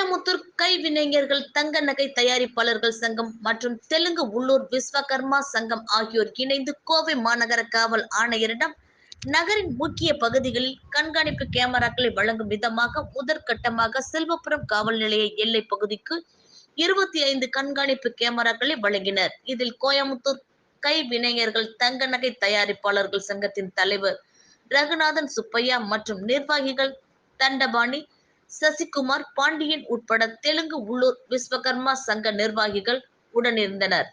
கோயமுத்தூர் கைவினைஞர்கள் தங்க நகை தயாரிப்பாளர்கள் சங்கம் மற்றும் தெலுங்கு உள்ளூர் விஸ்வகர்மா சங்கம் ஆகியோர் இணைந்து கோவை மாநகர காவல் ஆணையரிடம் நகரின் முக்கிய பகுதிகளில் கண்காணிப்பு கேமராக்களை வழங்கும் விதமாக முதற்கட்டமாக செல்வபுரம் காவல் நிலைய எல்லை பகுதிக்கு 25 கண்காணிப்பு கேமராக்களை வழங்கினர். இதில் கோயமுத்தூர் கைவினைஞர்கள் தங்க நகை தயாரிப்பாளர்கள் சங்கத்தின் தலைவர் ரகுநாதன் சுப்பையா மற்றும் நிர்வாகிகள் தண்டபாணி, சசிகுமார், பாண்டியன் உட்பட தெலுங்கு உள்ளூர் விஸ்வகர்மா சங்க நிர்வாகிகள் உடனிருந்தனர்.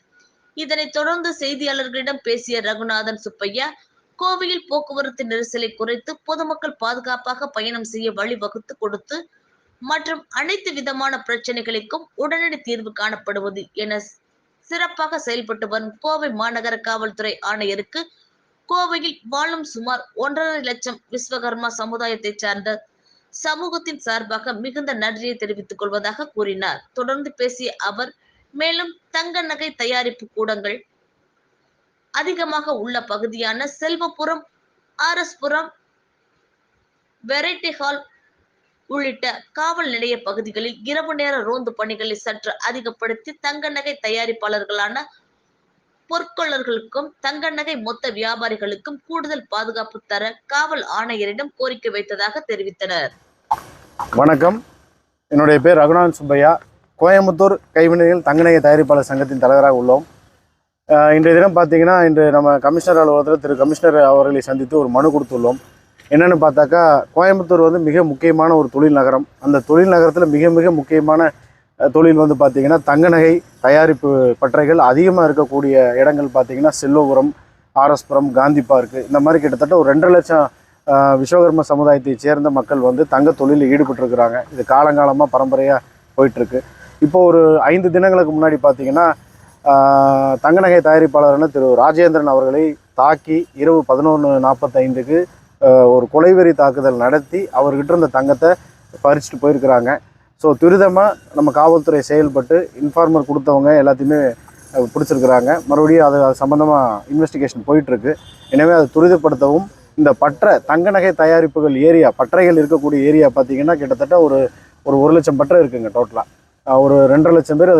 இதனைத் தொடர்ந்து செய்தியாளர்களிடம் பேசிய ரகுநாதன் சுப்பையா, கோவையில் போக்குவரத்து நெரிசலை குறைத்து பொதுமக்கள் பாதுகாப்பாக பயணம் செய்ய வழிவகுத்து கொடுத்து மற்றும் அனைத்து விதமான பிரச்சனைகளுக்கும் உடனடி தீர்வு காணப்படுவது என சிறப்பாக செயல்பட்டு வரும் கோவை மாநகர காவல்துறை ஆணையருக்கு கோவையில் வாழும் சுமார் 1.5 லட்சம் விஸ்வகர்மா சமுதாயத்தை சார்ந்த சமூகத்தின் சார்பாக மிகுந்த நன்றியை தெரிவித்துக் கொள்வதாக கூறினார். தொடர்ந்து பேசிய அவர், மேலும் தங்க நகை தயாரிப்பு கூடங்கள் அதிகமாக உள்ள பகுதியான செல்வபுரம், ஆர்எஸ்புரம், வெரைட்டி ஹால் உள்ளிட்ட காவல் நிலைய பகுதிகளில் இரவு நேர ரோந்து பணிகளை சற்று அதிகப்படுத்தி தங்க நகை தயாரிப்பாளர்களான பொற்கொள்ளர்களுக்கும் தங்க நகை மொத்த வியாபாரிகளுக்கும் கூடுதல் பாதுகாப்பு தர காவல் ஆணையரிடம் கோரிக்கை வைத்ததாக தெரிவித்தனர். வணக்கம், என்னுடைய பேர் ரகுநாதன் சுப்பையா. கோயமுத்தூர் கைவினைகள் தங்க நகை தயாரிப்பாளர் சங்கத்தின் தலைவராக உள்ளோம். இன்றைய தினம் பார்த்தீங்கன்னா, இன்று நம்ம கமிஷனர் அலுவலகத்தில் திரு கமிஷனர் அவர்களை சந்தித்து ஒரு மனு கொடுத்துள்ளோம். என்னென்னு பார்த்தாக்கா, கோயம்புத்தூர் மிக முக்கியமான ஒரு தொழில் நகரம். அந்த தொழில் நகரத்தில் மிக மிக முக்கியமான தொழில் பார்த்திங்கன்னா தங்க நகை தயாரிப்பு பட்டறைகள் அதிகமாக இருக்கக்கூடிய இடங்கள் பார்த்திங்கன்னா செல்வபுரம், ஆர்எஸ்புரம், காந்தி பார்க்கு, இந்த மாதிரி கிட்டத்தட்ட ஒரு 2.5 லட்சம் விஸ்வகர்ம சமுதாயத்தை சேர்ந்த மக்கள் தங்க தொழிலில் ஈடுபட்டிருக்கிறாங்க. இது காலங்காலமாக பரம்பரையாக போயிட்டுருக்கு. இப்போ ஒரு 5 தினங்களுக்கு முன்னாடி பார்த்திங்கன்னா தங்க நகை தயாரிப்பாளரான திரு ராஜேந்திரன் அவர்களை தாக்கி இரவு 11:45க்கு ஒரு கொலைவெறி தாக்குதல் நடத்தி அவர்கிட்ட இருந்த தங்கத்தை பறிச்சுட்டு போயிருக்கிறாங்க. ஸோ துரிதமாக நம்ம காவல்துறை செயல்பட்டு இன்ஃபார்மர் கொடுத்தவங்க எல்லாத்தையுமே பிடிச்சிருக்கிறாங்க. மறுபடியும் அது சம்மந்தமாக இன்வெஸ்டிகேஷன் போயிட்டுருக்கு. எனவே அதை துரிதப்படுத்தவும், இந்த தங்க நகை தயாரிப்புகள் ஏரியா பட்டறைகள் இருக்கக்கூடிய ஏரியா பார்த்திங்கன்னா கிட்டத்தட்ட ஒரு 1 லட்சம் பட்டறை இருக்குங்க. டோட்டலாக ஒரு 2.5 லட்சம் பேர்